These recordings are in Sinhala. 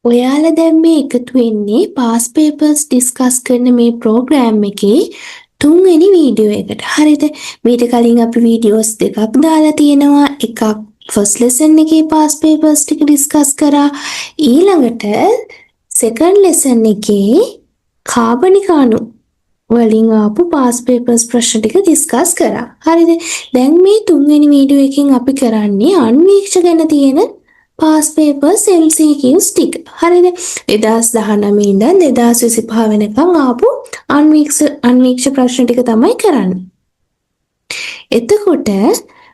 ඔයාලා දැන් මේ එකතු වෙන්නේ පාස් පේපර්ස් ඩිස්කස් කරන මේ ප්‍රෝග්‍රෑම් එකේ තුන්වෙනි වීඩියෝ එකට. හරිද? මීට කලින් අපි වීඩියෝස් දෙකක් දාලා තියෙනවා. එකක් ෆස්ට් ලෙසන් එකේ පාස් පේපර්ස් ටික ඩිස්කස් කරා. ඊළඟට සෙකන්ඩ් ලෙසන් එකේ කාබනික අණු වලින් ආපු පාස් පේපර්ස් ප්‍රශ්න ටික ඩිස්කස් කරා. හරිද? දැන් මේ තුන්වෙනි වීඩියෝ එකෙන් අපි කරන්නේ අන්වීක්ෂ ගැන තියෙන පාස් පේපර්ස් MCQs ටික. හරිද? 2019 ඉඳන් 2025 වෙනකම් ආපු අන්වීක්ෂ ප්‍රශ්න ටික තමයි කරන්නේ. එතකොට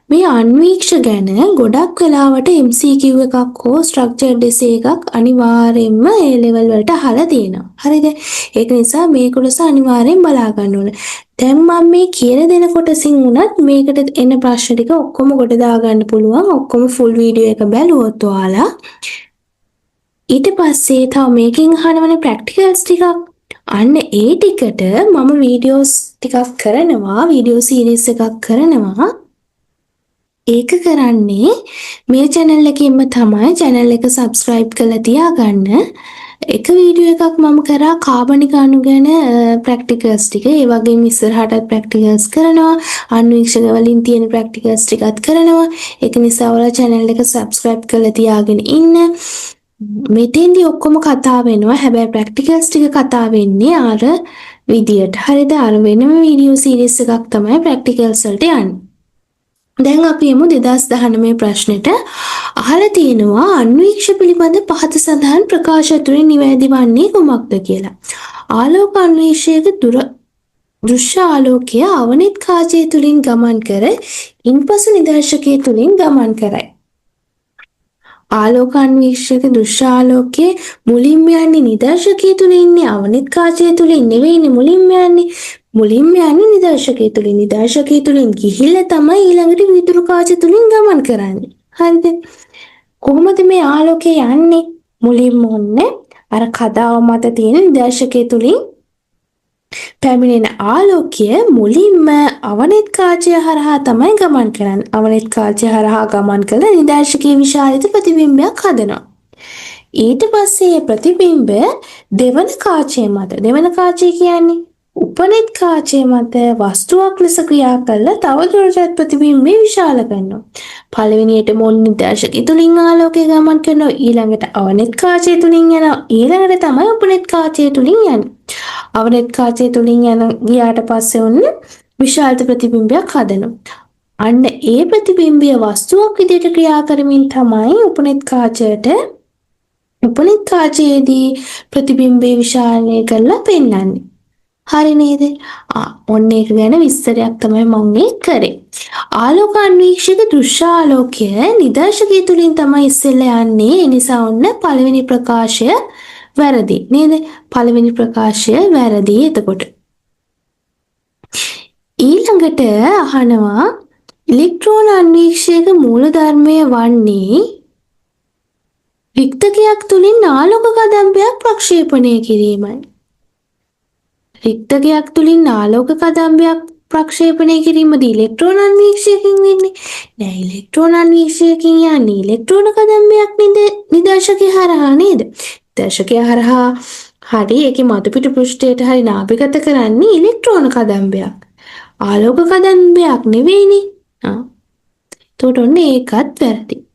මේ අන්වීක්ෂ ගැන ගොඩක් වෙලාවට MCQ එකක් හෝ ස්ට්‍රක්චර්ඩ් එසේ එකක් අනිවාර්යයෙන්ම A level වලට අහලා තියෙනවා. හරිද? ඒක නිසා මේ කොටස අනිවාර්යෙන් බලා ගන්න ඕන. දැන් මම මේ කියලා දෙන කොටසින් උනත් මේකට එන ප්‍රශ්න ටික ඔක්කොම කොට දාගන්න පුළුවන්. ඔක්කොම ෆුල් වීඩියෝ එක බැලුවොත් ඔයාලා ඊට පස්සේ තව මේකෙන් අහනවනේ ප්‍රැක්ටිකල්ස් ටිකක්. අන්න ඒ ටිකට මම වීඩියෝස් ටිකක් කරනවා. වීඩියෝ සීරීස් එකක් කරනවා. ඒක කරන්නේ මේ channel එකෙන්ම තමයි. channel එක subscribe කරලා තියාගන්න. එක වීඩියෝ එකක් මම කරා කාබනික අණු ගැන ප්‍රැක්ටිකල්ස් ටික. ඒ වගේම ඉස්සරහටත් ප්‍රැක්ටිකල්ස් කරනවා. අන්වීක්ෂක වලින් තියෙන ප්‍රැක්ටිකල්ස් ටිකත් කරනවා. ඒක නිසා ඔයාලා channel එක subscribe කරලා තියාගෙන ඉන්න. මෙතෙන්දී ඔක්කොම කතා වෙනවා. හැබැයි ප්‍රැක්ටිකල්ස් ටික කතා වෙන්නේ අර විදියට. හරිද? අර වෙනම වීඩියෝ සීරීස් එකක් තමයි ප්‍රැක්ටිකල්ස් වලට යන්නේ. දැන් අපි යමු 2019 ප්‍රශ්නෙට. අහලා තියෙනවා අන්වීක්ෂ පිළිබඳ පහත සඳහන් ප්‍රකාශ තුලින් නිවැරදි වන්නේ කුමක්ද කියලා. ආලෝක අන්වීක්ෂයක දෘශ්‍ය ආලෝකය අවනිත් කාචය තුලින් ගමන් කර ඉන්පසු නිදර්ශකය තුලින් ගමන් කරයි. ආලෝක අන්වීක්ෂක දෘශ්‍ය ආලෝකයේ මුලින්ම යන්නේ නිදර්ශකය තුල ඉන්නේ අවනිත් කාචය තුලින් නෙවෙයිනේ මුලින්ම යන්නේ. මුලින්ම යන්නේ නිදර්ශකය තුලින්. නිදර්ශකය තුලින් ගිහිල්ලා තමයි ඊළඟට විදුරු කාචය තුලින් ගමන් කරන්නේ. හරිද? කොහොමද මේ ආලෝකය යන්නේ? මුලින්ම ඔන්නේ අර කදාව මත තියෙන නිදර්ශකය තුලින් පැමිණෙන ආලෝකය මුලින්ම අවනිත් කාචය හරහා තමයි ගමන් කරන්නේ. අවනිත් කාචය හරහා ගමන් කළ නිදර්ශකයේ විශාලිත ප්‍රතිබිම්බයක් හදනවා. ඊට පස්සේ ප්‍රතිබිම්බය දෙවන කාචය මත. දෙවන කාචය කියන්නේ උපනිත් කාචය මත වස්තුවක් ලෙස ක්‍රියා කරලා තවදුරටත් ප්‍රතිබිම්බය විශාල කරනවා. පළවෙනියට මොන නිදර්ශකය තුලින් ආලෝකය ගමන් කරනවා. ඊළඟට අවනිත් කාචය තුලින් යනවා. ඊළඟට තමයි උපනිත් කාචය තුලින් යන්නේ. අවනිත් කාචය තුලින් ගියාට පස්සේ ඔන්න විශාල ප්‍රතිබිම්බයක් හදනවා. අන්න ඒ ප්‍රතිබිම්බය වස්තුවක් විදිහට ක්‍රියා කරමින් තමයි උපනිත් කාචයේදී ප්‍රතිබිම්බය විශාලනය කරලා පෙන්වන්නේ. හරි නේද? ඔන්න ඒක ගැන විස්තරයක් තමයි මම කරේ. ආලෝක අන්වීක්ෂක දෘශ්‍ය ආලෝකය නිදර්ශකය තුලින් තමයි ඉස්සෙල්ලා යන්නේ. ඒ නිසා ඔන්න පළවෙනි ප්‍රකාශය වැරදි නේද? පළවෙනි ප්‍රකාශය වැරදි. එතකොට ඊළඟට අහනවා ඉලෙක්ට්‍රෝන අන්වීක්ෂක මූලධර්මය වන්නේ රික්තකයක් තුලින් ආලෝක කදම්බයක් ප්‍රක්ෂේපණය කිරීමයි. රික්තකයක් තුලින් ආලෝක කදම්බයක් ප්‍රක්ෂේපණය කිරීමද ඉලෙක්ට්‍රෝන අන්වීක්ෂයකින් වෙන්නේ නෑ. ඉලෙක්ට්‍රෝන අන්වීක්ෂයකින් යන්නේ ඉලෙක්ට්‍රෝන කදම්බයක් නිදර්ශකය හරහා නේද? නිදර්ශකය හරහා හරි ඒකේ මතුපිට පෘෂ්ඨයට හරි නාභිගත කරන්නේ ඉලෙක්ට්‍රෝන කදම්බයක්. ආලෝක කදම්බයක් නෙවෙයිනේ. එතකොට ඔන්න ඒකත් වැරදි.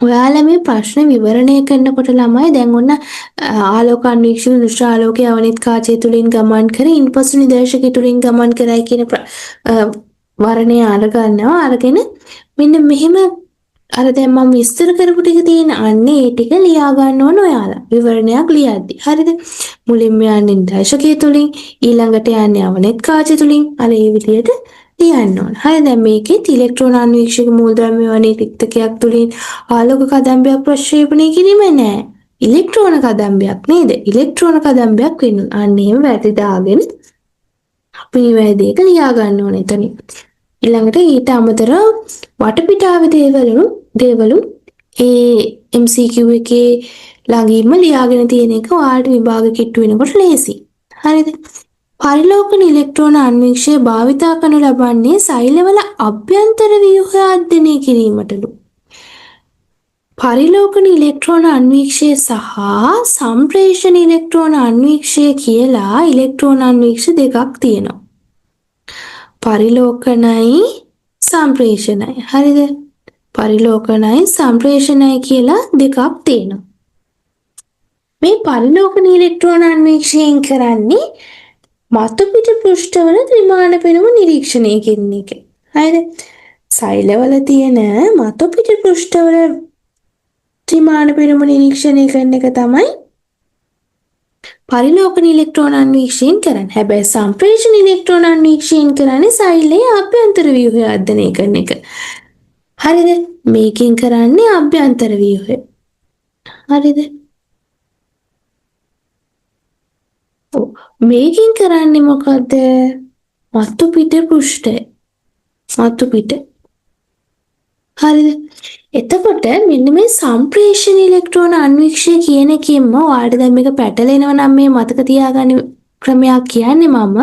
ඔයාලා මේ ප්‍රශ්න විවරණය කරනකොට ළමයි දැන් ඔන්න ආලෝක අන්වීක්ෂක දෘශ්‍ය ආලෝකය අවනිත් කාචය තුලින් ගමන් කර ඉන්පසු නිදර්ශකය තුලින් ගමන් කරයි කියන වර්ණය අරගන්නවා. අරගෙන මෙන්න මෙහෙම අර දැන් මම විස්තර කරපු ටික තියෙන අන්නේ ඒ ටික ලියා ගන්න ඕන ඔයාලා විවරණයක් ලියද්දි. හරිද? මුලින්ම යන්නේ නිදර්ශකය තුලින් ඊළඟට යන්නේ අවනිත් කාචය තුලින් අර ඒ විදිහට ලියන්න ඕන. හරි දැන් මේකේ ඉලෙක්ට්‍රෝන අන්වීක්ෂක මූලධර්මය වනේ රික්තකයක් තුලින් ආලෝක කදම්බයක් ප්‍රක්ෂේපණය කිරීම නෑ. ඉලෙක්ට්‍රෝන කදම්බයක් නේද? ඉලෙක්ට්‍රෝන කදම්බයක් වෙනවා. අන්න එහෙම වැරදි දාගෙන අපි නිවැරදි එක ලියා ගන්න ඕනේ එතනින්. ඊළඟට ඊට අමතරව වටපිටාවේ දේවලු ඒ MCQ එකේ ළඟින්ම ලියාගෙන තියෙන එක ඔයාලට විභාග කිට්ටු වෙනකොට ලේසි. හරිද? පරිලෝකන ඉලෙක්ට්‍රෝන අන්වීක්ෂය භාවිතා කරනු ලබන්නේ සෛලවල අභ්‍යන්තර ව්‍යුහය අධ්‍යයනය කිරීමටලු. පරිලෝකන ඉලෙක්ට්‍රෝන අන්වීක්ෂය සහ සම්ප්‍රේෂණ ඉලෙක්ට්‍රෝන අන්වීක්ෂය කියලා ඉලෙක්ට්‍රෝන අන්වීක්ෂ දෙකක් තියෙනවා. පරිලෝකනයි සම්ප්‍රේෂණයි. හරිද? පරිලෝකනයි සම්ප්‍රේෂණයි කියලා දෙකක් තියෙනවා. මේ පරිලෝකන ඉලෙක්ට්‍රෝන අන්වීක්ෂයෙන් කරන්නේ මතුපිට පෘෂ්ඨවල ත්‍රිමාණ පෙනුම නිරීක්ෂණය කිරීම එක. හරිද? සෛලවල තියෙන මතුපිට පෘෂ්ඨවල ත්‍රිමාණ පෙනුම නිරීක්ෂණය කරන එක තමයි පරිලෝකන ඉලෙක්ට්‍රෝන අන්වීක්ෂයෙන් කරන්නේ. හැබැයි සම්ප්‍රේෂණ ඉලෙක්ට්‍රෝන අන්වීක්ෂයෙන් කරන්නේ සෛලයේ ආභ්‍යන්තර ව්‍යුහය අධ්‍යයනය කරන එක. හරිද? මේකෙන් කරන්නේ ආභ්‍යන්තර ව්‍යුහය. හරිද? මේකෙන් කරන්නේ මොකද්ද? මතුපිට පෘෂ්ඨය. මතුපිට. හරිද? එතකොට මෙන්න මේ සම්ප්‍රේෂණ ඉලෙක්ට්‍රෝන අන්වීක්ෂය කියන එකෙන්ම ඔයාලට දැන් මේක පැටලෙනවා නම් මේ මතක තියාගන්න ක්‍රමයක් කියන්නේ මම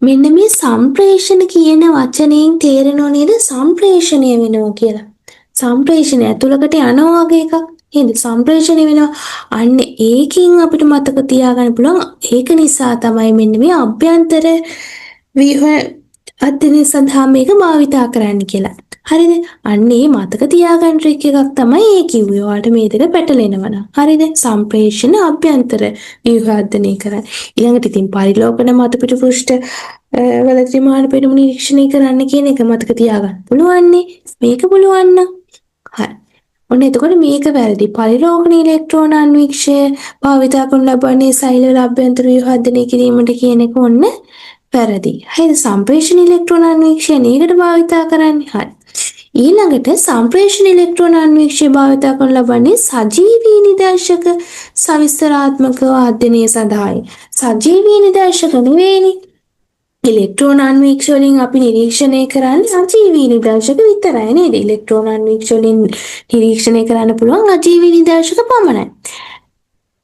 මෙන්න මේ සම්ප්‍රේෂණ කියන වචනයෙන් තේරෙනව නේද සම්ප්‍රේෂණය වෙනවා කියලා. සම්ප්‍රේෂණය ඇතුළකට යනවා වගේ එකක්. නේද? සම්ප්‍රේෂණය වෙනවා. අන්න ඒකෙන් අපිට මතක තියාගන්න පුළුවන්. ඒක නිසා තමයි මෙන්න මේ අභ්‍යන්තර ව්‍යුහ අධ්‍යයනය සඳහා මේක භාවිතා කරන්න කියලා. හරිද? අන්න ඒ මතක තියාගන්න ට්‍රික් එකක් තමයි ඒ කිව්වේ. ඔයාලට මේ දෙක පැටලෙනවා නම්. හරිද? සම්ප්‍රේෂණ අභ්‍යන්තර ව්‍යුහ අධ්‍යයනය කරන්න. ඊළඟට ඉතින් පරිලෝකන මතුපිට පෘෂ්ඨ වල ත්‍රිමාණ පෙනුම නිරීක්ෂණය කරන්න කියන එක මතක තියාගන්න පුළුවන් නේ. මේක පුළුවන් නම්. හරි. ඔන්න එතකොට මේක වැරදි. පරිලෝකන ඉලෙක්ට්‍රෝන අන්වීක්ෂය භාවිතා කරන ලබන්නේ සෛලවල අභ්‍යන්තර ව්‍යුහ අධ්‍යයනය කිරීමට කියන එක ඔන්න වැරදි. හරිද? සම්ප්‍රේෂණ ඉලෙක්ට්‍රෝන අන්වීක්ෂය නේකට භාවිතා කරන්නේ. හරි. ඊළඟට සම්ප්‍රේෂණ ඉලෙක්ට්‍රෝන අන්වීක්ෂය භාවිතා කරන ලබන්නේ සජීවී නිදර්ශක සවිස්තරාත්මකව අධ්‍යයනය සඳහායි. සජීවී නිදර්ශක නෙවෙයිනේ. ඉලෙක්ට්‍රෝන අන්වීක්ෂ වලින් අපි නිරීක්ෂණය කරන්නේ අජීවී නිදර්ශක විතරයි නේද? ඉලෙක්ට්‍රෝන අන්වීක්ෂ වලින් නිරීක්ෂණය කරන්න පුළුවන් අජීවී නිදර්ශක පමණයි.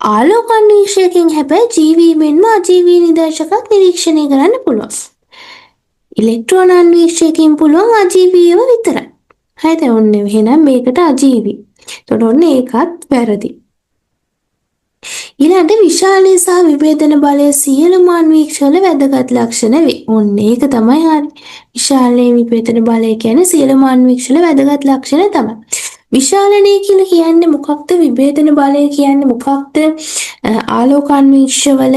ආලෝක අන්වීක්ෂයකින් හැබැයි ජීවී මෙන්ම අජීවී නිදර්ශකත් නිරීක්ෂණය කරන්න පුළුවන්. ඉලෙක්ට්‍රෝන අන්වීක්ෂයකින් පුළුවන් අජීවීව විතරයි. හරිද? ඔන්න එහෙනම් මේකට අජීවී. එතකොට ඔන්න ඒකත් වැරදි. ඊළඟට විශාලය සහ විභේදන බලය සියලුම අන්වීක්ෂවල වැදගත් ලක්ෂණ වේ. ඔන්න ඒක තමයි හරි. විශාලය විභේදන බලය කියන්නේ සියලුම අන්වීක්ෂවල වැදගත් ලක්ෂණ තමයි. විශාලණය කියලා කියන්නේ මොකක්ද? විභේදන බලය කියන්නේ මොකක්ද? ආලෝක අන්වීක්ෂවල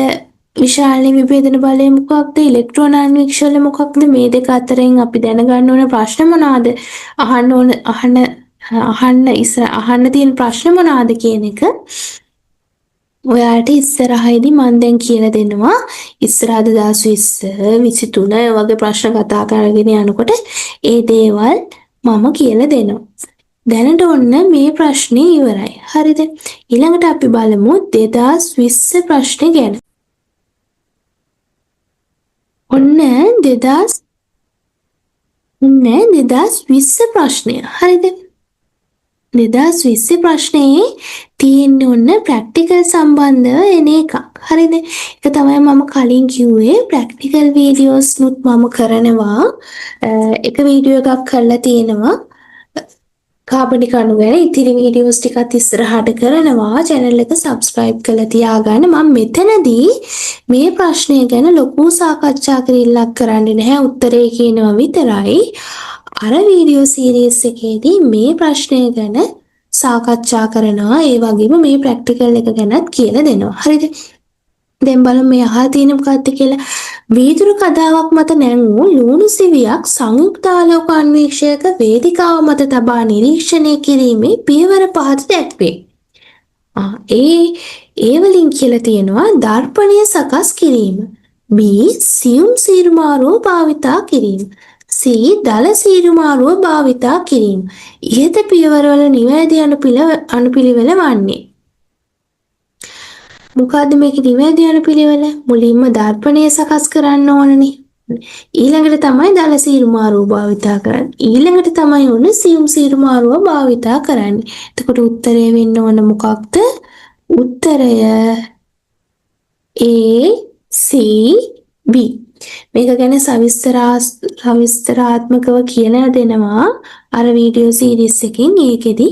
විශාලණය විභේදන බලය මොකක්ද? ඉලෙක්ට්‍රෝන අන්වීක්ෂවල මොකක්ද? මේ දෙක අතරින් අපි දැනගන්න ඕන ප්‍රශ්න මොනවාද? අහන්න තියෙන ප්‍රශ්න මොනවාද කියන එක ඔයාලට ඉස්සරහදී මම දැන් කියලා දෙනවා. ඉස්සරහද 2020 23 වගේ ප්‍රශ්න කතා කරගෙන යනකොට ඒ දේවල් මම කියලා දෙනවා. දැනට ඔන්න මේ ප්‍රශ්නේ ඉවරයි. හරිද? ඊළඟට අපි බලමු 2020 ප්‍රශ්නේ ගැන. ඔන්න 2020 ප්‍රශ්නය. හරිද? 2020 ප්‍රශ්නේ තියෙන්නේ ඔන්න ප්‍රැක්ටිකල් සම්බන්ධව එන එකක්. හරිද? ඒක තමයි මම කලින් කිව්වේ ප්‍රැක්ටිකල් වීඩියෝස් නුත් මම කරනවා. එක වීඩියෝ එකක් කරලා තියෙනවා. කාබනික අණු ගැන ඉතිරි වීඩියෝස් ටිකත් ඉස්සරහට කරනවා. channel එක subscribe කරලා තියාගන්න. මම මෙතනදී මේ ප්‍රශ්නය ගැන ලොකු සාකච්ඡා කිරීමක් කරන්නේ නැහැ. උත්තරේ කියනවා විතරයි. අර වීඩියෝ සීරීස් එකේදී මේ ප්‍රශ්නය ගැන සාකච්ඡා කරනවා. ඒ වගේම මේ ප්‍රැක්ටිකල් එක ගැනත් කියලා දෙනවා. හරිද? දැන් බලමු මේ අහලා තියෙන මොකක්ද කියලා. වීදුරු කඩාවක් මත නැංවූ ලුණු සිවියක් සංයුක්ත ආලෝක අන්වීක්ෂයක වේදිකාව මත තබා නිරීක්ෂණය කිරීමේ පියවර පහත දැක්වේ. ඒ වලින් කියලා තියෙනවා දර්පණය සකස් කිරීම. B සියුම් සීරුමාරුව භාවිතා කිරීම. C දල සීරුමාරුව භාවිතා කිරීම. ඉහත පියවරවල නිවැරදි අනුපිළිවෙල වන්නේ. මොකද්ද මේකේ නිවැරදි අනුපිළිවෙල? මුලින්ම දර්පණය සකස් කරන්න ඕනනේ. ඊළඟට තමයි දල සීරුමාරුව භාවිතා කරන්නේ. ඊළඟට තමයි උන සියුම් සීරුමාරුව භාවිතා කරන්නේ. එතකොට උත්තරය වෙන්න ඕන මොකක්ද? උත්තරය A C B. මේක ගැන සවිස්තරාත්මකව කියලා දෙනවා අර වීඩියෝ සීරීස් එකකින්. ඒකෙදි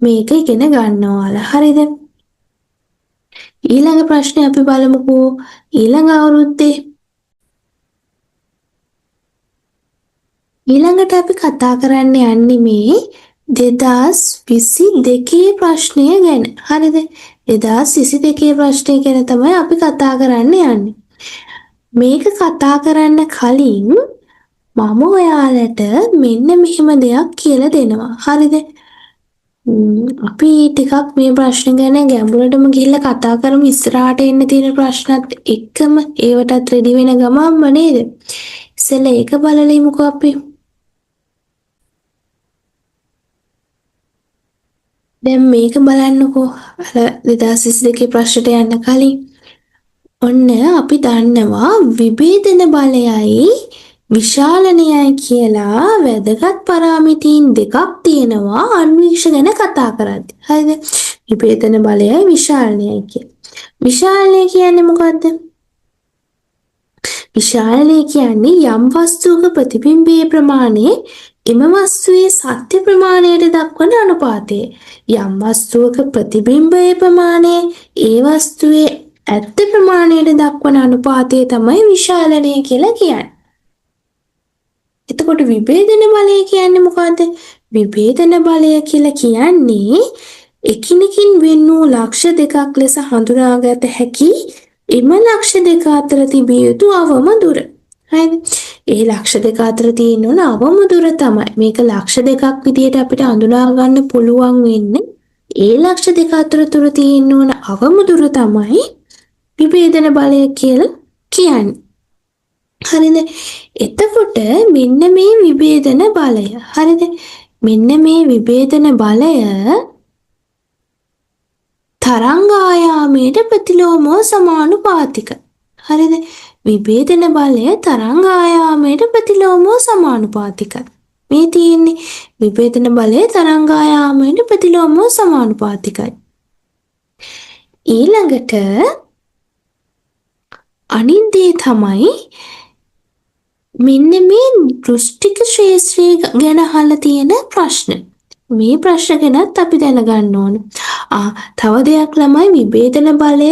මේක ඉගෙන ගන්නවාලා. හරිද? ඊළඟ ප්‍රශ්නේ අපි බලමුකෝ. ඊළඟ අවුරුද්දේ ඊළඟට අපි කතා කරන්න යන්නේ මේ 2022 ප්‍රශ්නය ගැන. හරිද? 2022 ප්‍රශ්නය ගැන තමයි අපි කතා කරන්න යන්නේ. මේක කතා කරන්න කලින් මම ඔයාලට මෙන්න මෙහෙම දෙයක් කියලා දෙනවා. හරිද? අපි ටිකක් මේ ප්‍රශ්න ගැන ගැඹුරටම ගිහිල්ලා කතා කරමු. ඉස්සරහට එන්න තියෙන ප්‍රශ්නත් එක්කම ඒවටත් රෙඩි වෙන ගමන්ම නේද? ඉතින් ඒක බලලා ඉමුකෝ අපි. දැන් මේක බලන්නකෝ. අර 2022 ප්‍රශ්නට යන්න කලින් ඔන්න අපි දන්නවා විභේදන බලයයි විශාලනයයි කියලා වැදගත් පරාමිතීන් දෙකක් තියෙනවා අන්වීක්ෂ ගැන කතා කරද්දී. හරිද? විභේදන බලයයි විශාලනයයි කියලා. විශාලනය කියන්නේ මොකද්ද? විශාලනය කියන්නේ යම් වස්තුවක ප්‍රතිබිම්බයේ ප්‍රමාණය එම වස්තුවේ සත්‍ය ප්‍රමාණයට දක්වන අනුපාතය. යම් වස්තුවක ප්‍රතිබිම්බයේ ප්‍රමාණය ඒ වස්තුවේ ඇත්ත ප්‍රමාණයට දක්වන අනුපාතය තමයි විශාලනය කියලා කියන්නේ. එතකොට විභේදන බලය කියන්නේ මොකද්ද? විභේදන බලය කියලා කියන්නේ එකිනෙකින් වෙන් වූ ලක්ෂ දෙකක් ලෙස හඳුනාගත හැකි එම ලක්ෂ දෙක අතර තිබිය යුතු අවම දුර. හරිද? ඒ ලක්ෂ දෙක අතර තියෙන ඕන අවම දුර තමයි. මේක ලක්ෂ දෙකක් විදියට අපිට හඳුනා ගන්න පුළුවන් වෙන්නේ ඒ ලක්ෂ දෙක අතර තියෙන ඕන අවම දුර තමයි විභේදන බලය කියලා කියන්නේ. හරිද? එතකොට මෙන්න මේ විභේදන බලය. හරිද? මෙන්න මේ විභේදන බලය තරංග ආයාමයට ප්‍රතිලෝමව සමානුපාතික. හරිද? විභේදන බලය තරංග ආයාමයට ප්‍රතිලෝමව සමානුපාතිකයි. මේ තියෙන්නේ විභේදන බලය තරංග ආයාමයට ප්‍රතිලෝමව සමානුපාතිකයි. ඊළඟට අනිත් දේ තමයි මෙන්න මේ දෘෂ්ටික ශාස්ත්‍රය ගැන අහලා තියෙන ප්‍රශ්න. මේ ප්‍රශ්න ගැනත් අපි දැනගන්න ඕන. තව දෙයක් ළමයි විභේදන බලය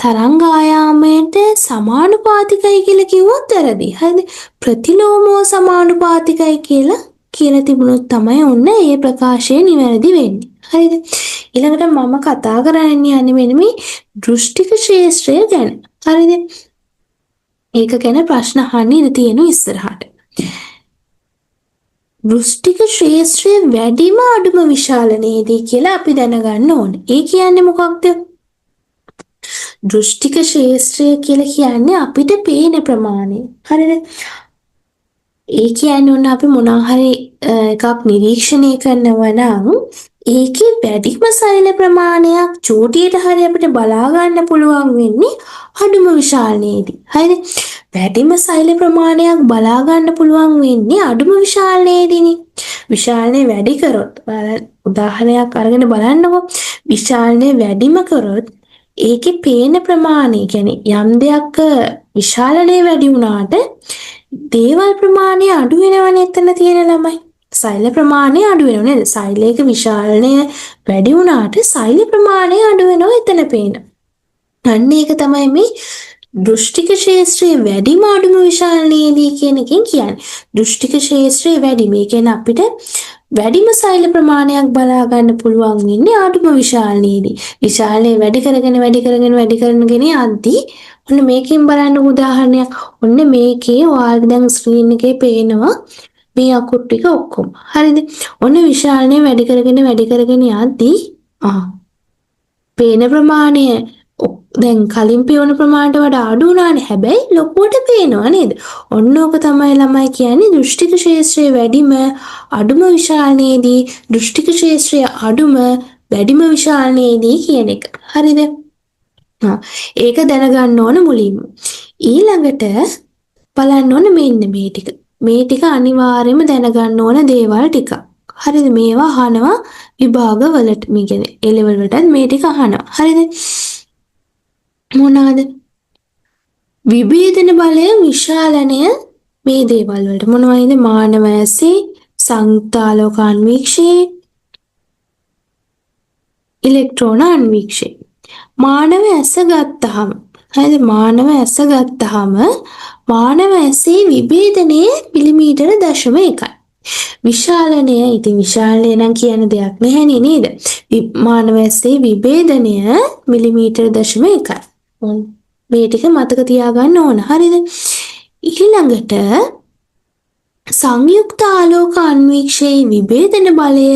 තරංග ආයාමයට සමානුපාතිකයි කියලා කිව්වොත් වැරදි. හරිද? ප්‍රතිලෝමව සමානුපාතිකයි කියලා තිබුණොත් තමයි ඔන්න ඒ ප්‍රකාශය නිවැරදි වෙන්නේ. හරිද? ඊළඟට මම කතා කරන්න යන්නේ මෙන්න මේ දෘෂ්ටික ශාස්ත්‍රය ගැන. හරිද? ඒක ගැන ප්‍රශ්න අහන්න ඉඩ තියෙනවා ඉස්සරහට. දෘෂ්ටික ශාස්ත්‍රයේ වැඩිම අඩුම විශාලනයේදී කියලා අපි දැනගන්න ඕනේ. ඒ කියන්නේ මොකක්ද? දෘෂ්ටික ශාස්ත්‍රය කියලා කියන්නේ අපිට පේන ප්‍රමාණය. හරිද? ඒ කියන්නේ ඔන්න අපි මොනවා හරි එකක් නිරීක්ෂණය කරනවා නම් ඒකේ වැඩිම සෛල ප්‍රමාණයක් චෝටියට හරි අපිට බලා ගන්න පුළුවන් වෙන්නේ අඩුම විශාලනයේදී. හරිද? වැඩිම සෛල ප්‍රමාණයක් බලා ගන්න පුළුවන් වෙන්නේ අඩුම විශාලනයේදීනේ. විශාලනය වැඩි කරොත් උදාහරණයක් අරගෙන බලන්නකෝ. විශාලනය වැඩිම කරොත් ඒකේ පේන ප්‍රමාණය කියන්නේ යම් දෙයක් විශාලනය වැඩි වුණාට දේවල් ප්‍රමාණය අඩු වෙනවනේ එතන තියෙන ළමයි. සෛල ප්‍රමාණය අඩු වෙනව නේද? සෛලයක විශාලනය වැඩි වුණාට සෛල ප්‍රමාණය අඩු වෙනව එතන පේන. අන්න ඒක තමයි මේ දෘෂ්ටික ශාස්ත්‍රයේ වැඩිම අඩුම විශාලනයේදී කියන එකෙන් කියන්නේ. දෘෂ්ටික ශාස්ත්‍රයේ වැඩි මේ කියන්නේ අපිට වැඩිම සෛල ප්‍රමාණයක් බලා ගන්න පුළුවන් වෙන්නේ අඩුම විශාලනයේදී. විශාලනය වැඩි කරගෙන යද්දී ඔන්න මේකෙන් බලන්න උදාහරණයක්. ඔන්න මේකේ ඔයාලට දැන් ස්ක්‍රීන් එකේ පේනවා මේ අකුරු ටික ඔක්කොම. හරිද? ඔන්න විශාලනය වැඩි කරගෙන යද්දී පේන ප්‍රමාණය දැන් කලින් පේන ප්‍රමාණයට වඩා අඩු වුණානේ. හැබැයි ලොකුවට පේනවා නේද? ඔන්න ඕක තමයි ළමයි කියන්නේ දෘෂ්ටික ශාස්ත්‍රයේ වැඩිම අඩුම විශාලනයේදී දෘෂ්ටික ශාස්ත්‍රයේ අඩුම වැඩිම විශාලනයේදී කියන එක. හරිද? ඒක දැනගන්න ඕන මුලින්ම. ඊළඟට බලන්න ඕන මෙන්න මේ ටික. මේ ටික අනිවාර්යයෙන්ම දැනගන්න ඕන දේවල් ටික. හරිද? මේවා අහනවා විභාගවලට. මේ කියන්නේ A level වලටත් මේ ටික අහනවා. හරිද? මොනවාද? විභේදන බලය විශාලනය මේ දේවල් වලට මොනවයිද? මානව ඇසේ සංයුක්ත ආලෝක අන්වීක්ෂයේ ඉලෙක්ට්‍රෝන අන්වීක්ෂය. මානව ඇස ගත්තාම හරිද? මානව ඇස ගත්තාම මානව ඇසේ විභේදනයේ මිලිමීටර 0.1යි. විශාලනය ඉතින් විශාලනය නම් කියන දෙයක් නැහැනේ නේද? මානව ඇසේ විභේදනය මිලිමීටර 0.1යි. මේ ටික මතක තියාගන්න ඕන. හරිද? ඊළඟට සංයුක්ත ආලෝක අන්වීක්ෂයේ විභේදන බලය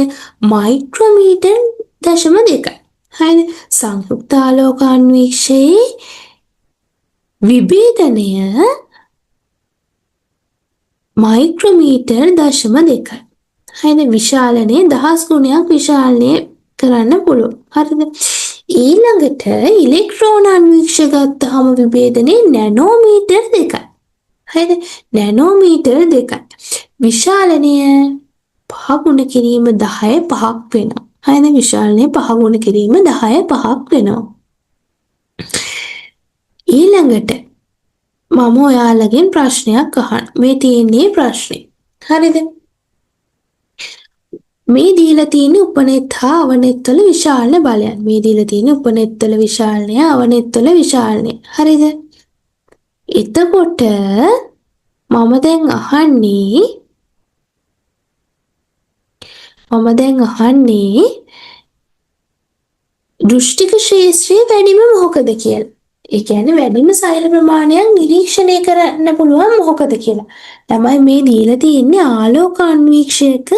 මයික්‍රෝමීටර් 0.2යි. හරිද? සංයුක්ත ආලෝක අන්වීක්ෂයේ විභේදනය මයික්‍රෝමීටර් 0.2යි. හරිද? විශාලනය 10 ගුණයක් විශාලනය කරන්න පුළුවන්. හරිද? ඊළඟට ඉලෙක්ට්‍රෝන අන්වීක්ෂය ගත්තාම විභේදනය නැනෝමීටර් 2යි. හරිද? නැනෝමීටර් 2යි. විශාලනය 5 ගුණ කිරීම 10 5ක් වෙනවා. හරිද? විශාලනය 5 ගුණ කිරීම 10 5ක් වෙනවා. ඊළඟට මම ඔයාලගෙන් ප්‍රශ්නයක් අහන්න. මේ තියෙන්නේ ප්‍රශ්නේ. හරිද? මේ දීලා තියෙන උපනෙත් හා අවනෙත් වල විශාලන බලයන්. මේ දීලා තියෙන උපනෙත් වල විශාලනය, අවනෙත් වල විශාලනය. හරිද? එතකොට මම දැන් අහන්නේ දෘෂ්ටික ක්ෂේත්‍රයේ වැඩිම මොකද කියලා. ඒ කියන්නේ වැඩිම සෛල ප්‍රමාණයක් නිරීක්ෂණය කරන්න පුළුවන් මොකද කියලා. තමයි මේ දීලා තියෙන්නේ ආලෝක අන්වීක්ෂයක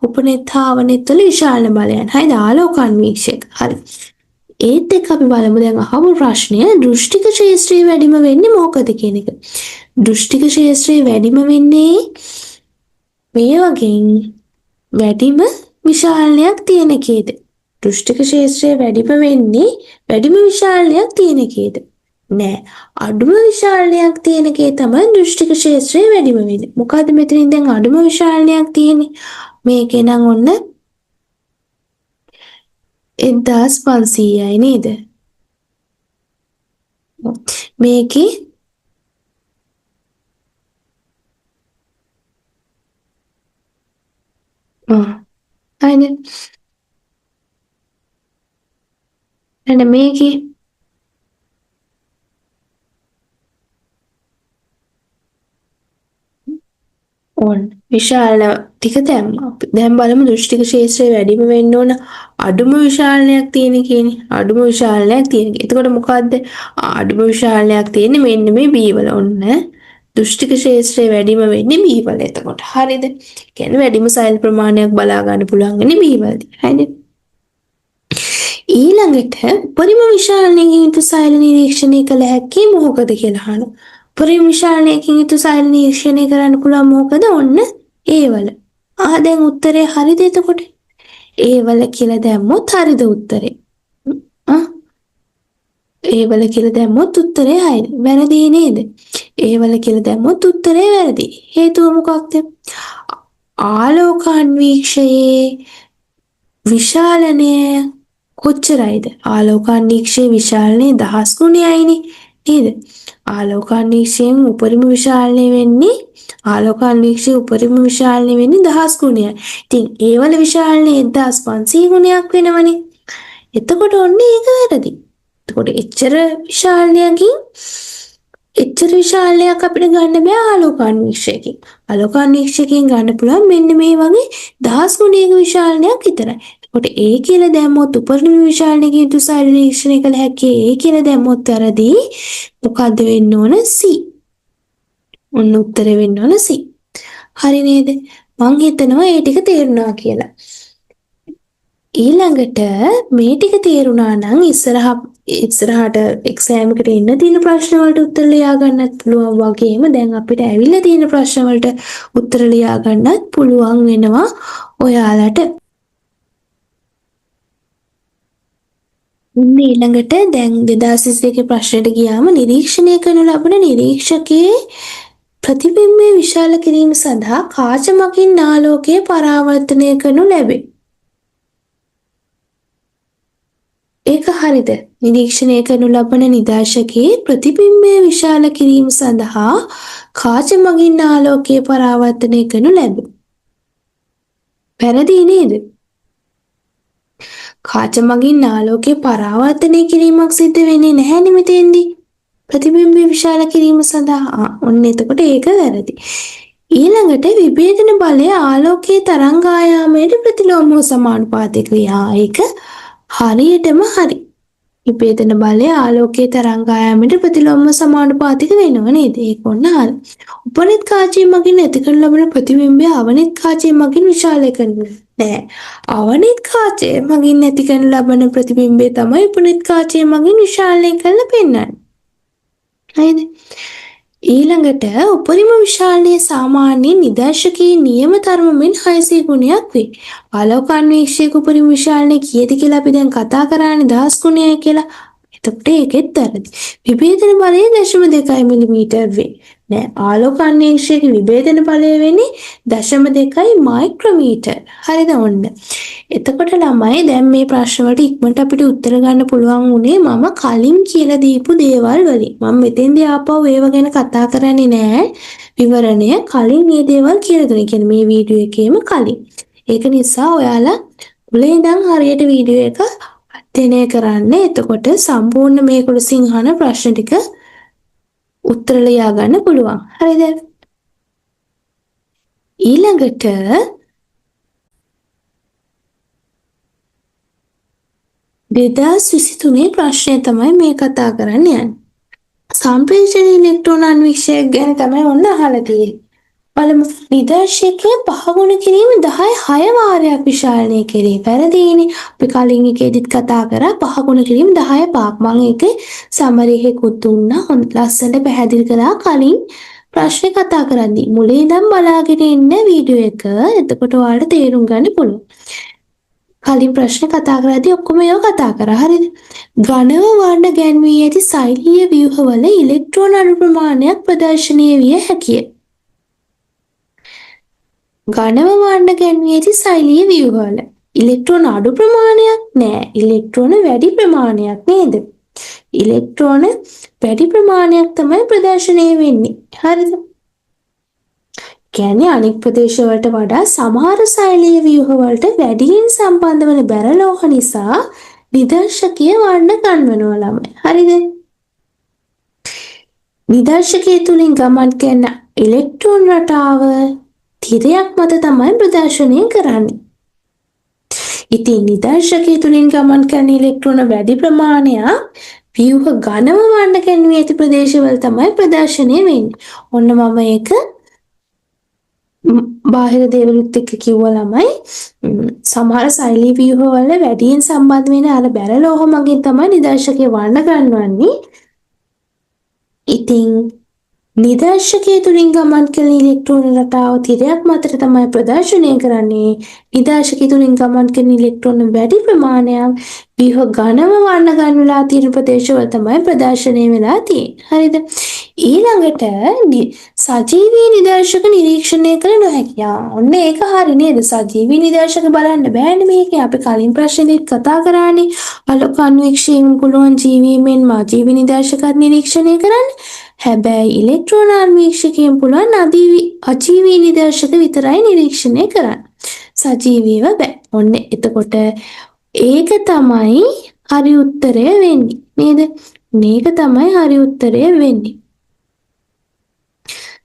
උපනෙත් හා අවනෙත් වල විශාලන බලයන්. හරිද? ආලෝක අන්වීක්ෂයක. හරි. ඒත් එක්ක අපි බලමු දැන් අහපු ප්‍රශ්නය දෘෂ්ටික ක්ෂේත්‍රයේ වැඩිම වෙන්නේ මොකද කියන එක. දෘෂ්ටික ක්ෂේත්‍රයේ වැඩිම වෙන්නේ මේ වගේ වැඩිම විශාලනයක් තියෙන කේද? දෘෂ්ටික ක්ෂේත්‍රයේ වැඩිම වෙන්නේ වැඩිම විශාලනයක් තියෙන කේද? නෑ. අඩුම විශාලනයක් තියෙන කේ තමයි දෘෂ්ටික ක්ෂේත්‍රයේ වැඩිම වෙන්නේ. මොකද මෙතනින් දැන් අඩුම විශාලනයක් තියෙන්නේ. මේකේ නම් ඔන්න 1500යි නේද? මේකේ හරිද? එහෙනම් මේකේ විශාල ටික දැම්මා. දැන් බලමු දෘෂ්ටික ක්ෂේත්‍රයේ වැඩිම වෙන්න ඕන අඩුම විශාලනයක් තියෙන කියන්නේ. අඩුම විශාලනයක් තියෙන. එතකොට මොකද්ද? අඩුම විශාලනයක් තියෙන්නේ මෙන්න මේ B වල. ඔන්න දෘෂ්ටික ක්ෂේත්‍රයේ වැඩිම වෙන්නේ B වල. එතකොට හරිද? කියන්නේ වැඩිම සෛල ප්‍රමාණයක් බලා ගන්න පුළුවන් වෙන්නේ B වලදී. හරිද? ඊළඟට උපරිම විශාලනයකින් යුතු සෛල නිරීක්ෂණය කළ හැකි මොකද කියලා අහනවා. උපරිම විශාලනයකින් යුතු සෛල නිරීක්ෂණය කරන්න පුළුවන් මොකද? ඔන්න ඒ වල. දැන් උත්තරේ හරිද එතකොට? ඒ වල කියලා දැම්මොත් හරිද උත්තරේ? ඒ වල කියලා දැම්මොත් උත්තරේ හරිද? වැරදි නේද? ඒ වල කියලා දැම්මොත් උත්තරේ වැරදි. හේතුව මොකක්ද? ආලෝක අන්වීක්ෂයේ විශාලනය කොච්චරයිද? ආලෝක අන්වීක්ෂයේ විශාලනය 10 ගුණයයිනේ නේද? ආලෝක අන්වීක්ෂයෙන් උපරිම විශාලනය වෙන්නේ ආලෝක අන්වීක්ෂයේ උපරිම විශාලනය වෙන්නේ 10 ගුණයයි. ඉතින් ඒ වල විශාලනය 1500 ගුණයක් වෙනවනේ. එතකොට ඔන්න ඒක වැරදි. එතකොට එච්චර විශාලනයක් අපිට ගන්න බෑ ආලෝක අන්වීක්ෂයකින්. ආලෝක අන්වීක්ෂයකින් ගන්න පුළුවන් මෙන්න මේ වගේ 10 ගුණයක විශාලනයක් විතරයි. එතකොට ඒ කියලා දැම්මොත් උපරිම විශාලනයකින් යුතු සෛල නිරීක්ෂණය කළ හැකි ඒ කියලා දැම්මොත් වැරදි. මොකද්ද වෙන්න ඕන? C. ඔන්න උත්තරේ වෙන්න ඕන C. හරි නේද? මං හිතනවා ඒ ටික තේරුණා කියලා. ඊළඟට මේ ටික තේරුණා නම් ඉස්සරහට එක්සෑම් එකට එන්න තියෙන ප්‍රශ්න වලට උත්තර ලියා ගන්නත් පුළුවන් වගේම දැන් අපිට ඇවිල්ලා තියෙන ප්‍රශ්න වලට උත්තර ලියා ගන්නත් පුළුවන් වෙනවා ඔයාලට. ඊළඟට දැන් 2022 ප්‍රශ්නෙට ගියාම නිරීක්ෂණය කරනු ලබන නිරීක්ෂකයේ ප්‍රතිබිම්බය විශාල කිරීම සඳහා කාච මකින් ආලෝකය පරාවර්තනය කරනු ලැබේ. ඒක හරිද? නිරීක්ෂණය කරනු ලබන නිදර්ශකයේ ප්‍රතිබිම්බය විශාල කිරීම සඳහා කාච මගින් ආලෝකය පරාවර්තනය කරනු ලැබේ. වැරදි නේද? කාච මගින් ආලෝකය පරාවර්තනය කිරීමක් සිද්ධ වෙන්නේ නැහැනේ මෙතෙන්දී. ප්‍රතිබිම්බය විශාල කිරීම සඳහා ඔන්න එතකොට ඒක වැරදි. ඊළඟට විභේදන බලය ආලෝකයේ තරංග ආයාමයට ප්‍රතිලෝමව සමානුපාතික ක්‍රියා. ඒක හරියටම හරි. විභේදන බලය ආලෝකයේ තරංග ආයාමයට ප්‍රතිලෝමව සමානුපාතික වෙනව නේද? ඒක ඔන්න හරි. උපරිත් කාචය මගින් ඇති කරන ලබන ප්‍රතිබිම්බය අවනිත් කාචය මගින් විශාලය කරනවා. නෑ. අවනිත් කාචය මගින් ඇති කරන ලබන ප්‍රතිබිම්බය තමයි උපරිත් කාචය මගින් විශාලය කරලා පෙන්වන්නේ. හරිද? ඊළඟට උපරිම විශාලනයේ සාමාන්‍යයෙන් නිදර්ශකයේ නියම තරමෙන් 600 ගුණයක් වේ. ආලෝක අන්වීක්ෂයක උපරිම විශාලනය කීයද කියලා අපි දැන් කතා කරානේ 1000 ගුණයයි කියලා. එතකොට ඒකෙත් වැරදි. විභේදන බලය 0.2 මිලිමීටර් වේ. නෑ ආලෝක අන්වීක්ෂයක විභේදන බලය වෙන්නේ 0.2 මයික්‍රෝමීටර්. හරිද ඔන්න. එතකොට ළමයි දැන් මේ ප්‍රශ්න වලට ඉක්මනට අපිට උත්තර ගන්න පුළුවන් උනේ මම කලින් කියලා දීපු දේවල් වලින්. මම මෙතෙන්දී ආපහු ඒව ගැන කතා කරන්නේ නෑ. විවරණය කලින් මේ දේවල් කියලා දුන්නේ. කියන්නේ මේ වීඩියෝ එකේම කලින්. ඒක නිසා ඔයාලා මුලින් ඉඳන් හරියට වීඩියෝ එක අධ්‍යයනය කරන්න. එතකොට සම්පූර්ණ මේ කුලසින් අහන ප්‍රශ්න ටික උත්තර ලියා ගන්න පුළුවන්. හරිද? ඊළඟට 2023 ප්‍රශ්නය තමයි මේ කතා කරන්න යන්නේ. සම්ප්‍රේෂණ ඉලෙක්ට්‍රෝන අන්වීක්ෂයක් ගැන තමයි ඔන්න අහලා තියෙන්නේ. බලමු. නිදර්ශකයේ පහගුණ කිරීම 10 වාරයක් විශාලනය කෙරේ. වැරදීනේ. අපි කලින් එකේදීත් කතා කරා පහගුණ කිරීම 10 පාක්. මම ඒකේ සමරේහෙකුත් දුන්නා. හොඳ ලස්සනට පැහැදිලි කළා කලින් ප්‍රශ්නේ කතා කරද්දී. මුලින් ඉඳන් බලාගෙන ඉන්න වීඩියෝ එක. එතකොට ඔයාලට තේරුම් ගන්න පුළුවන්. කලින් ප්‍රශ්න කතා කරද්දී ඔක්කොම ඒවා කතා කරා. හරිද? ඝනව වර්ණ ගැන්වී ඇති සෛලීය ව්‍යුහවල ඉලෙක්ට්‍රෝන අණු ප්‍රමාණයක් ප්‍රදර්ශනය විය හැකිය. ඝනව වර්ණ ගැන්වී ඇති සෛලීය ව්‍යුහවල ඉලෙක්ට්‍රෝන අඩු ප්‍රමාණයක් නෑ. ඉලෙක්ට්‍රෝන වැඩි ප්‍රමාණයක් නේද? ඉලෙක්ට්‍රෝන වැඩි ප්‍රමාණයක් තමයි ප්‍රදර්ශනය වෙන්නේ. හරිද? කියන්නේ අනෙක් ප්‍රදේශවලට වඩා සමහර සෛලීය ව්‍යුහවලට වැඩියෙන් සම්බන්ධ වන බැරලෝහ නිසා නිදර්ශකයේ වර්ණ ගන්වනවා ළමයි. හරිද? නිදර්ශකයේ තුලින් ගමන් කරන ඉලෙක්ට්‍රෝන රටාව තිරයක් මත තමයි ප්‍රදර්ශනය කරන්නේ. ඉතින් නිදර්ශකයේ තුලින් ගමන් කරන ඉලෙක්ට්‍රෝන වැඩි ප්‍රමාණයක් ව්‍යුහ ඝනව වර්ණ ගැන්වී ඇති ප්‍රදේශවල තමයි ප්‍රදර්ශනය වෙන්නේ. ඔන්න මම ඒක බාහිර දේවලුත් එක්ක කිව්වා ළමයි සමහර සෛලීය ව්‍යුහවල වැඩියෙන් සම්බන්ධ වෙන අර බැරලෝහ මගින් තමයි නිදර්ශකයේ වර්ණ ගන්වන්නේ. ඉතින් නිදර්ශකයේ තුලින් ගමන් කරන ඉලෙක්ට්‍රෝන රටාව තිරයක් මතට තමයි ප්‍රදර්ශනය කරන්නේ. නිදර්ශකයේ තුලින් ගමන් කරන ඉලෙක්ට්‍රෝන වැඩි ප්‍රමාණයක් ව්‍යුහ ඝනව වර්ණ ගන්වලා තියෙන ප්‍රදේශවල තමයි ප්‍රදර්ශනය වෙලා තියෙන්නේ. හරිද? ඊළඟට සජීවී නිදර්ශක නිරීක්ෂණය කළ නොහැකිය. ඔන්න ඒක හරි නේද? සජීවී නිදර්ශක බලන්න බෑනේ මේකේ. අපි කලින් ප්‍රශ්නේදීත් කතා කරානේ. ආලෝක අන්වීක්ෂයෙන් පුළුවන් ජීවීන්ගෙන් අජීවී නිදර්ශකත් නිරීක්ෂණය කරන්න. හැබැයි ඉලෙක්ට්‍රෝන අන්වීක්ෂකයෙන් පුළුවන් අජීවී නිදර්ශක විතරයි නිරීක්ෂණය කරන්න. සජීවීව බෑ. ඔන්න එතකොට ඒක තමයි හරි උත්තරය වෙන්නේ. නේද? මේක තමයි හරි උත්තරය වෙන්නේ.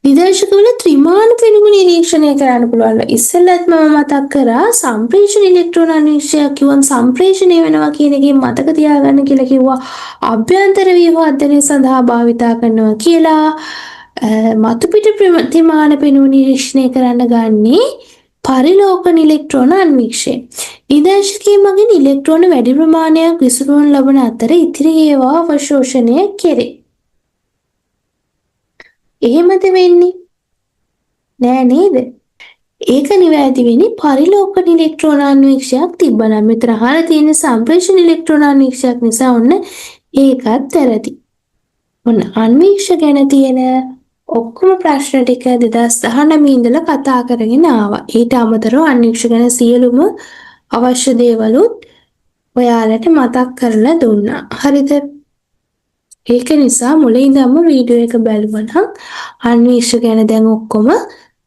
නිදර්ශකවල ත්‍රිමාන පෙනුම නිරීක්ෂණය කරන්න පුළුවන්. ඉස්සෙල්ලත් මම මතක් කරා සම්ප්‍රේෂණ ඉලෙක්ට්‍රෝන අන්වීක්ෂයක් කිව්වම සම්ප්‍රේෂණය වෙනවා කියන එකෙන් මතක තියාගන්න කියලා කිව්වා. අභ්‍යන්තර ව්‍යුහ අධ්‍යයනය සඳහා භාවිතා කරනවා කියලා. මතු පිට ත්‍රිමාන පෙනුම නිරීක්ෂණය කරන්න ගන්නේ පරිලෝකන ඉලෙක්ට්‍රෝන අන්වීක්ෂය. නිදර්ශකයේ මගින් ඉලෙක්ට්‍රෝන වැඩි ප්‍රමාණයක් විසුරුවන ලබන අතර ඉතිරි ඒවා අවශෝෂණය කෙරේ. එහෙමද වෙන්නේ? නෑ නේද? ඒක නිවැරදි වෙන්නේ පරිලෝකන ඉලෙක්ට්‍රෝන අන්වීක්ෂයක් තිබ්බනම්. මෙතන අහලා තියෙන සම්ප්‍රේෂණ ඉලෙක්ට්‍රෝන අන්වීක්ෂයක් නිසා ඔන්න ඒකත් වැරදි. ඔන්න අන්වීක්ෂ ගැන තියෙන ඔක්කොම ප්‍රශ්න ටික 2019 ඉඳලා කතා කරගෙන ආවා. ඊට අමතරව අන්වීක්ෂ ගැන සියලුම අවශ්‍ය දේවලුත් ඔයාලට මතක් කරලා දුන්නා. හරිද? ඒක නිසා මුලින්දම වීඩියෝ එක බලුවනම් අන්වීක්ෂ ගැන දැන් ඔක්කොම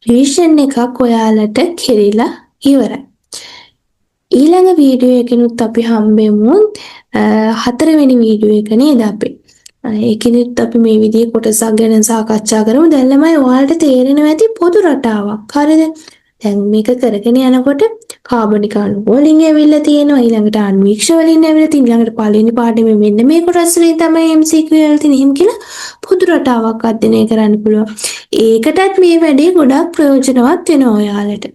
රිවිෂන් එකක් ඔයාලට කෙරිලා ඉවරයි. ඊළඟ වීඩියෝ එකනුත් අපි හම්බෙමු. හතරවෙනි වීඩියෝ එක නේද අපි. ඒකෙනුත් අපි මේ විදිහේ කොටසක් ගැන සාකච්ඡා කරමු. දැන් ළමයි ඔයාලට තේරෙනවා ඇති පොදු රටාවක්. හරිද? දැන් මේක කරගෙන යනකොට කාබනික අණු වලින් ඇවිල්ලා තියෙනවා, ඊළඟට අන්වීක්ෂ වලින් ඇවිල්ලා තියෙනවා, ඊළඟට පළවෙනි පාඩමේ මෙන්න මේ කොටස් වලින් තමයි MCQ වල තියෙන එහෙම කියලා පොදු රටාවක් අධ්‍යයනය කරන්න පුළුවන්. ඒකටත් මේ වැඩේ ගොඩක් ප්‍රයෝජනවත් වෙනවා ඔයාලට.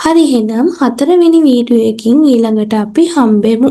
හරි එහෙනම් හතරවෙනි වීඩියෝ එකකින් ඊළඟට අපි හම්බෙමු.